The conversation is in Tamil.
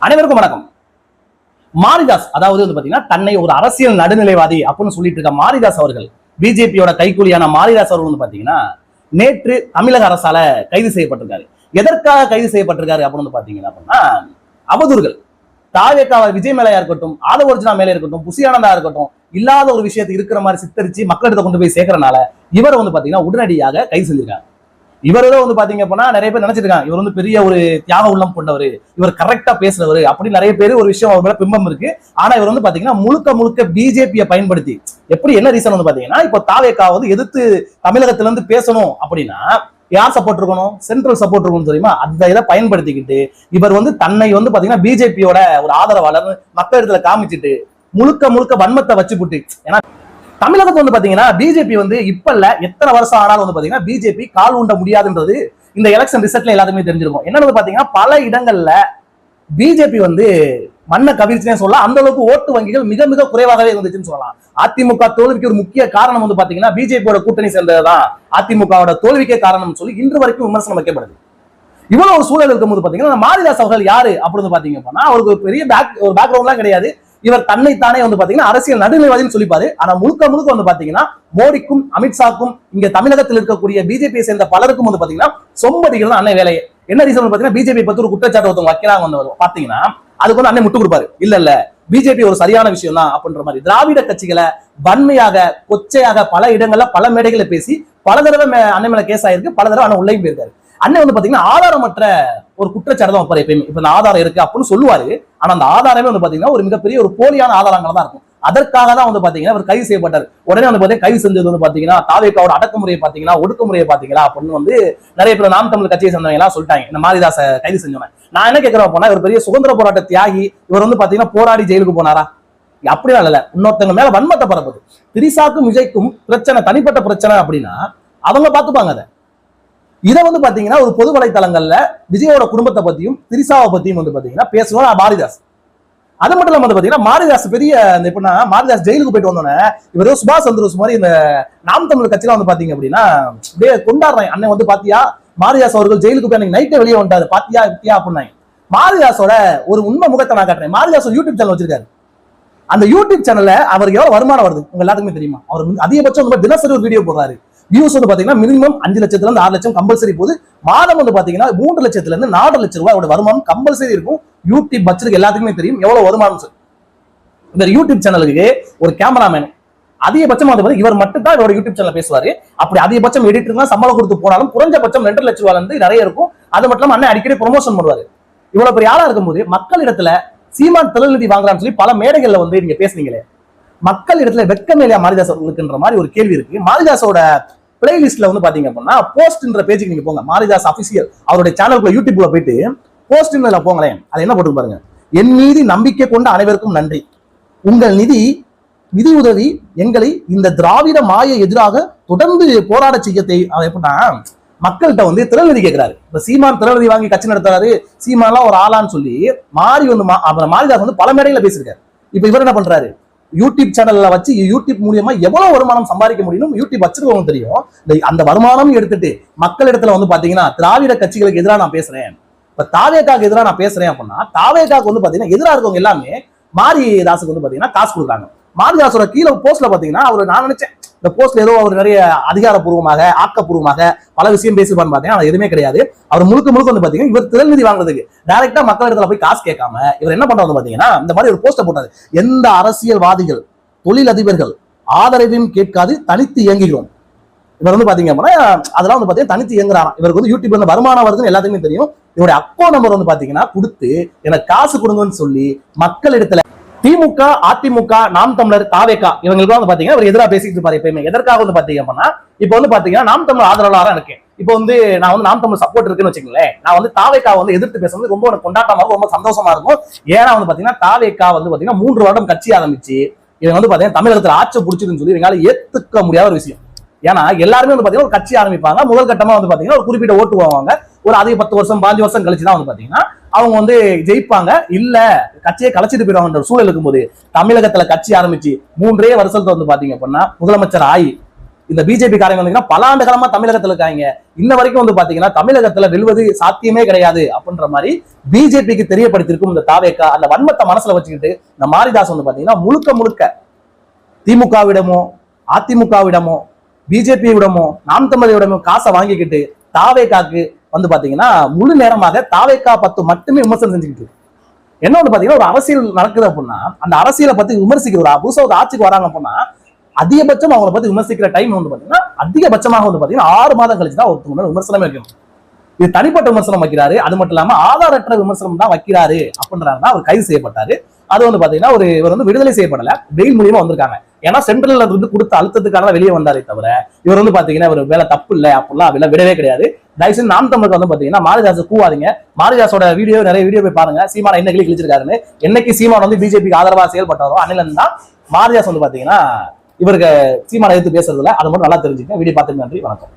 அனைவருக்கும் வணக்கம். மாரிதாஸ் அதாவது வந்து பாத்தீங்கன்னா தன்னை ஒரு அரசியல் நடுநிலைவாதி அப்படின்னு சொல்லிட்டு இருக்க மாரிதாஸ் அவர்கள், பிஜேபியோட கைக்கூலியான மாரிதாஸ் அவர்கள் வந்து பாத்தீங்கன்னா நேற்று தமிழக அரசால கைது செய்யப்பட்டிருக்காரு. எதற்காக கைது செய்யப்பட்டிருக்காரு அப்படின்னு பாத்தீங்கன்னா அவதூறுகள் தாவேகா விஜய் மேலையா இருக்கட்டும், ஆதவர்ஜுனா மேலே இருக்கட்டும், புசி ஆனந்தா இருக்கட்டும், இல்லாத ஒரு விஷயத்தை இருக்கிற மாதிரி சித்தரிச்சு மக்களிடத்தை கொண்டு போய் சேர்க்கறனால இவர் வந்து பாத்தீங்கன்னா உடனடியாக கைது செஞ்சிருக்காங்க. இவரும் வந்து பாத்தீங்க அப்படின்னா நிறைய பேர் நினைச்சிருக்காங்க இவர் வந்து பெரிய ஒரு தியாக உள்ளம் கொண்டவர், இவர் கரெக்டா பேசுறவர் அப்படி நிறைய பேர் ஒரு விஷயம் அவர் மேல பிம்பம் இருக்கு. ஆனா இவர் வந்து பாத்தீங்கன்னா முழுக்க பிஜேபியை பயன்படுத்தி எப்படி என்ன ரீசன் வந்து பாத்தீங்கன்னா இப்போ தாவேகா வந்து எதிர்த்து தமிழகத்துல இருந்து பேசணும் அப்படின்னா யார் சப்போர்ட் இருக்கணும், சென்ட்ரல் சப்போர்ட் இருக்கணும் தெரியுமா, அந்த இதை பயன்படுத்திக்கிட்டு இவர் வந்து தன்னை வந்து பாத்தீங்கன்னா பிஜேபியோட ஒரு ஆதரவாளர் மக்களிடத்துல காமிச்சிட்டு முழுக்க வன்மத்தை வச்சு போட்டு. ஏன்னா தமிழகத்துல வந்து பாத்தீங்கன்னா பிஜேபி வந்து இப்ப இல்ல எத்தனை வருஷம் ஆனாலும் வந்து பாத்தீங்கன்னா பிஜேபி கால் ஊண்ட முடியாதுன்றது இந்த எலெக்ஷன் ரிசல்ட்ல எல்லாத்துக்குமே தெரிஞ்சிருக்கும். என்னன்னு பாத்தீங்கன்னா பல இடங்கள்ல பிஜேபி வந்து மண்ணை கவிழ்ச்சுனே சொல்லலாம். அந்த அளவுக்கு ஓட்டு வங்கிகள் மிக குறைவாகவே இருந்துச்சுன்னு சொல்லலாம். அதிமுக தோல்விக்கு ஒரு முக்கிய காரணம் வந்து பாத்தீங்கன்னா பிஜேபியோட கூட்டணி சேர்ந்ததுதான் அதிமுகவோட தோல்விக்கே காரணம் சொல்லி இன்று வரைக்கும் விமர்சனம் வைக்கப்படுது. இவ்வளவு ஒரு சூழல் இருக்கும்போது பாத்தீங்கன்னா மாரிதாஸ் அவர்கள் யாரு அப்படின்னு பாத்தீங்கன்னா அவருக்கு பெரிய ஒரு பேக்ரவுண்ட்லாம் கிடையாது. இவர் தன்னைத்தானே வந்து பாத்தீங்கன்னா அரசியல் நடுநிலைவாதின்னு சொல்லிப்பாரு. ஆனா முழுக்க வந்து பாத்தீங்கன்னா மோடிக்கும் அமித்ஷாக்கும் இங்க தமிழகத்தில் இருக்கக்கூடிய பிஜேபியை சேர்ந்த பலருக்கும் வந்து பாத்தீங்கன்னா சொம்படிகள் தான் அன்னை வேலையை. என்ன ரீசன் பாத்தீங்கன்னா பிஜேபி பத்தி ஒரு குற்றச்சாட்டு ஒருத்தவங்க வைக்கிறாங்க வந்து பாத்தீங்கன்னா அதுக்கு வந்து அன்னை முட்டு கொடுப்பாரு. இல்ல பிஜேபி ஒரு சரியான விஷயம் தான் அப்படின்ற மாதிரி திராவிட கட்சிகளை வன்மையாக கொச்சையாக பல இடங்கள்ல பல மேடைகளை பேசி பல தடவை அன்னை மேல கேஸ் ஆயிருக்கு, பல தடவை அண்ணன் உள்ளே போயிருக்காரு. அண்ணன் வந்து பாத்தீங்கன்னா ஆதாரமற்ற ஒரு குற்றச்சாட்டு தான் வைப்பாரு எப்பயுமே. இப்ப இந்த ஆதாரம் இருக்கு அப்படின்னு சொல்லுவாரு. ஆனா அந்த ஆதாரமே வந்து பாத்தீங்கன்னா ஒரு மிகப்பெரிய ஒரு போலியான ஆதாரங்கள் தான் இருக்கும். அதற்காக தான் வந்து பாத்தீங்கன்னா அவர் கைது செய்யப்பட்டார். உடனே வந்து பாத்தீங்கன்னா கைது செஞ்சது வந்து பாத்தீங்கன்னா தாவேகாவோட அடக்குமுறையை பாத்தீங்கன்னா ஒடுக்குமுறையை பாத்தீங்களா அப்படின்னு வந்து நிறைய பேர் நாம் தமிழ் கட்சியை சேர்ந்தவங்க எல்லாம் சொல்லிட்டாங்க இந்த மாரிதாச கைது செஞ்சோம். நான் என்ன கேட்கிறேன் போனா இவர் பெரிய சுதந்திர போராட்ட தியாகி, இவர் வந்து பாத்தீங்கன்னா போராடி ஜெயிலுக்கு போனாரா? அப்படிலாம் இல்ல. இன்னொருத்தவங்க மேல வன்மத்தை பரப்புது. திரிசாக்கும் விஜய்க்கும் பிரச்சனை, தனிப்பட்ட பிரச்சனை அப்படின்னா அவங்க பாத்துப்பாங்க. அதை இதை வந்து பாத்தீங்கன்னா ஒரு பொது வலைத்தளங்கள்ல விஜயோட குடும்பத்தை பத்தியும் திரிசாவை பத்தியும் வந்து பாத்தீங்கன்னா பேசுவோம் மாரிதாஸ். அது மட்டும் இல்லாம வந்து பாத்தீங்கன்னா மாரிதாஸ் பெரிய எப்படின்னா மாரிதாஸ் ஜெயிலுக்கு போயிட்டு வந்தோன்னே இவர் சுபாஷ் சந்திரபோஸ் மாதிரி இந்த நாம் தமிழ் கட்சியில வந்து பாத்தீங்க அப்படின்னா அப்படியே கொண்டாடுறாங்க. அண்ணன் வந்து பாத்தியா மாரிதாஸ் அவர்கள் ஜெயிலுக்கு போய் அன்னைக்கு நைட்டே வெளியே வந்துட்டாரு பாத்தியா வித்தியா அப்படின்னாங்க. மாரிதாஸோட ஒரு உண்மை முகத்தை நான் காட்டுறேன். மாரிதாஸ் ஒரு யூடியூப் சேனல் வச்சிருக்காரு. அந்த யூடியூப் சேனல்ல அவருக்கு எவ்வளவு வருமானம் வருது உங்க எல்லாத்துக்குமே தெரியுமா? அவர் அதிகபட்சம் தினசரி ஒரு வீடியோ போடுறாரு. வியூஸ் வந்து பாத்தீங்கன்னா மினிமம் 5 லட்சத்துல இருந்து 6 லட்சம் கம்பல்சரி போகுது. மாதம் வந்து பாத்தீங்கன்னா 3 லட்சத்துல இருந்து 4 லட்சம் ரூபாய் வருமானம் கம்பல்சரி இருக்கும். யூடியூப் வச்சிருக்க எல்லாத்துக்குமே தெரியும் எவ்வளவு வருமானம். இந்த யூடியூப் சேனலுக்கு ஒரு கேமராமேன் அதிகபட்சம் வந்து இவர் மட்டும் தான் இவரோட யூடியூப் சேனல் பேசுவாரு. அப்படி அதிகபட்சம் எடிட்டர்லாம் சம்பளம் கொடுத்து போனாலும் குறைஞ்சபட்சம் 2 லட்சம் ரூபாய் இருந்து நிறைய இருக்கும். அது மட்டும் இல்லாம அண்ணன் அடிக்கடி ப்ரொமோஷன் பண்ணுவாரு. இவ்வளவு பெரிய ஆளா இருக்கும்போது மக்கள் இடத்துல சீமான் தொழில்நிதி வாங்குறான்னு சொல்லி பல மேடைகள்ல வந்து நீங்க பேசுனீங்களே, மக்கள் இடத்துல வெட்கமேலையா மாரிதாஸ் அவர்களுக்குன்ற மாதிரி ஒரு கேள்வி இருக்கு. மாரிதாஸோட பிளேலிஸ்ட்ல வந்து பாத்தீங்க அப்படின்னா போஸ்ட்ன்ற பேஜுக்கு நீங்க போங்க. மாரிதாஸ் அபிஷியல் அவருடைய சேனலுக்குள்ள யூடியூப்ல போயிட்டு போஸ்ட்ல போங்களேன். அது என்ன போட்டு பாருங்க. என் மீது நம்பிக்கை கொண்ட அனைவருக்கும் நன்றி. உங்கள் நிதி உதவி எங்களை இந்த திராவிட மாயை எதிராக தொடர்ந்து போராட செய்யத்தை எப்படின்னா மக்கள்கிட்ட வந்து திறநிதி கேட்கிறாரு. இப்ப சீமான் திறநிதி வாங்கி கட்சி நடத்துறாரு, சீமான்லாம் ஒரு ஆளான்னு சொல்லி மாறி வந்து மாரிதாஸ் வந்து பல மேடையில பேசியிருக்காரு. இப்ப இவர் என்ன பண்றாரு, யூடியூப் சேனல்ல வச்சு யூடியூப் மூலியமா எவ்வளவு வருமானம் சம்பாதிக்க முடியும் யூடியூப் வச்சிருக்கவங்க தெரியும். அந்த வருமானம் எடுத்துட்டு மக்கள் இடத்துல வந்து பாத்தீங்கன்னா திராவிட கட்சிகளுக்கு எதிராக நான் பேசுறேன், இப்ப தாவேகாக்கு எதிராக நான் பேசுறேன் அப்படின்னா தாவேகாக்கு வந்து பாத்தீங்கன்னா எதிராக இருக்கவங்க எல்லாமே மாரிதாஸுக்கு வந்து பாத்தீங்கன்னா காசு கொடுக்குறாங்க. மாரிதாஸோட கீழே போஸ்ட்ல பாத்தீங்கன்னா அவர் நான் நினைச்சேன் இந்த போஸ்ட்ல ஏதோ அவர் நிறைய அதிகாரப்பூர்வமாக ஆக்கப்பூர்வமாக பல விஷயம் பேசுவான்னு பார்த்தீங்கன்னா அது எதுவுமே கிடையாது. அவர் முழுக்க வந்து பாத்தீங்கன்னா இவர் திறநிதி வாங்குறதுக்கு டைரக்டா மக்கள் இடத்துல போய் காசு கேட்காம இவர் என்ன பண்றது பாத்தீங்கன்னா இந்த மாதிரி ஒரு போஸ்ட போட்டாரு. எந்த அரசியல்வாதிகள் தொழில் அதிபர்கள் ஆதரவையும் கேட்காது தனித்து இயங்குகிறோம். இவர் வந்து பாத்தீங்க அப்படின்னா அதெல்லாம் வந்து பாத்தீங்கன்னா தனித்து இயங்குறாராம். இவருக்கு வந்து யூடியூப்ல வந்து வருமானம் வருதுன்னு எல்லாத்துக்குமே தெரியும். இவருடைய அக்கௌண்ட் நம்பர் வந்து பாத்தீங்கன்னா கொடுத்து எனக்கு காசு கொடுங்கன்னு சொல்லி மக்கள் இடத்துல திமுக அதிமுக நாம் தமிழர் தாவேகா இவங்களுக்கு வந்து பாத்தீங்கன்னா இவர் எதிராக பேசிட்டு இருப்பாரு எப்பயுமே. எதற்காக வந்து பாத்தீங்க அப்படின்னா இப்ப வந்து பாத்தீங்கன்னா நாம் தமிழ் ஆதரவாளரா இருக்கேன். இப்போ வந்து நான் வந்து நாம் தமிழ் சப்போர்ட் இருக்குன்னு வச்சுக்கோங்களேன். நான் வந்து தாவேகா வந்து எதிர்த்து பேசுறது ரொம்ப கொண்டாட்டமா இருக்கும், ரொம்ப சந்தோஷமா இருக்கும். ஏன்னா வந்து பாத்தீங்கன்னா தாவேகா வந்து பாத்தீங்கன்னா 3 வருடம் கட்சி ஆரம்பிச்சு இவங்க வந்து பாத்தீங்கன்னா தமிழகத்துல ஆட்சி பிடிச்சிருன்னு சொல்லி இவங்களால ஏத்துக்க முடியாத ஒரு விஷயம். ஏன்னா எல்லாருமே வந்து பாத்தீங்கன்னா ஒரு கட்சி ஆரம்பிப்பாங்க, முதல் கட்டமா வந்து பாத்தீங்கன்னா ஒரு குறிப்பிட்ட ஓட்டு வாங்குவாங்க. ஒரு அதிக 10 வருஷம் 15 வருஷம் கழிச்சுதான் வந்து பாத்தீங்கன்னா அவங்க வந்து ஜெயிப்பாங்க, இல்ல கட்சியை கலைச்சிட்டு போயிடுவாங்க. சூழல் இருக்கும்போது தமிழகத்துல கட்சி ஆரம்பிச்சு 3 வருஷத்துல வந்து பாத்தீங்க அப்படின்னா முதலமைச்சர் ஆகி இந்த பிஜேபி காரங்க வந்தீங்கன்னா பல ஆண்டு காலமா தமிழகத்துல இருக்காங்க, இன்ன வரைக்கும் வந்து பாத்தீங்கன்னா தமிழகத்துல வெல்வது சாத்தியமே கிடையாது அப்படின்ற மாதிரி பிஜேபிக்கு தெரியப்படுத்திருக்கும் இந்த தாவேக்கா. அந்த வன்மத்தை மனசுல வச்சுக்கிட்டு இந்த மாரிதாஸ் வந்து பாத்தீங்கன்னா முழுக்க முழுக்க திமுகவிடமோ அதிமுகவிடமோ பிஜேபியிடமோ நாம் தமிழரிடமோ காசை வாங்கிக்கிட்டு தாவேக்காக்கு வந்து பாத்தீங்கன்னா முழு நேரமாக தாவேக்கா 10 மட்டுமே விமர்சனம் செஞ்சுக்கிட்டு. என்ன வந்து பாத்தீங்கன்னா ஒரு அரசியல் நடக்குது அப்படின்னா அந்த அரசியலை பத்தி விமர்சிக்கிற புதுசா ஒரு ஆட்சிக்கு வராங்க அப்படின்னா அதிகபட்சம் அவங்களை பத்தி விமர்சிக்கிற டைம் வந்து பாத்தீங்கன்னா அதிகபட்சமாக வந்து பாத்தீங்கன்னா 6 மாதம் கழிச்சு தான் ஒருத்தவங்க விமர்சனமே வைக்கணும். இது தனிப்பட்ட விமர்சனம் வைக்கிறாரு, அது மட்டும் இல்லாம ஆதாரற்ற விமர்சனம் தான் வைக்கிறாரு அப்படின்றாருன்னா அவர் கைது செய்யப்பட்டாரு. அது வந்து பாத்தீங்கன்னா இவர் வந்து விடுதலை செய்யப்படல, பெயில் மூலியமா வந்திருக்காங்க. ஏன்னா சென்ட்ரல்ல இருந்து கொடுத்த அழுத்தத்துக்காக வெளியே வந்தாரே தவிர இவர் வந்து பாத்தீங்கன்னா இவர் வேலை தப்பு இல்லை அப்படிலாம் விடவே கிடையாது. தயவுசெய்து நாம் தமிழுக்கு வந்து பாத்தீங்கன்னா மாரிதாஸ் கூவாதீங்க. மாரிதாஸோட நிறைய வீடியோ போய் பாருங்க. சீமான் என்ன கிழிச்சிருக்காருன்னு. என்னைக்கு சீமான் வந்து பிஜேபிக்கு ஆதரவா செயல்பட்டாரோ அன்னிலிருந்து தான் மாரிதாஸ் வந்து பாத்தீங்கன்னா இவருக்கு சீமானை எதிர்த்து பேசுறதுல அதை மட்டும் நல்லா தெரிஞ்சுக்கங்க. வீடியோ பார்த்துக்கு நன்றி, வணக்கம்.